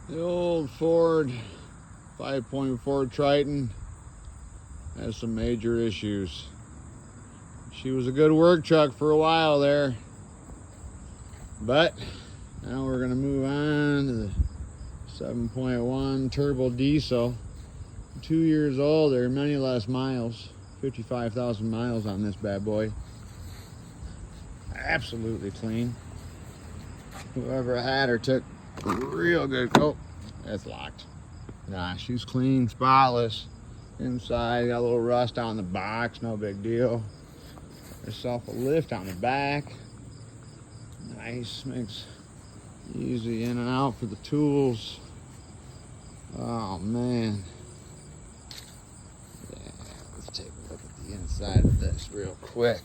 The old Ford 5.4 Triton has some major issues. She was a good work truck for a while there, but now we're gonna move on to the 7.1 turbo diesel. 2 years old, there are many less miles, 55,000 miles on this bad boy. Absolutely clean. Whoever had her took real good. Oh, that's locked. Nah, she's clean, spotless. Inside, got a little rust on the box, no big deal. Herself a lift on the back. Nice, makes easy in and out for the tools. Oh man. Yeah, let's take a look at the inside of this real quick.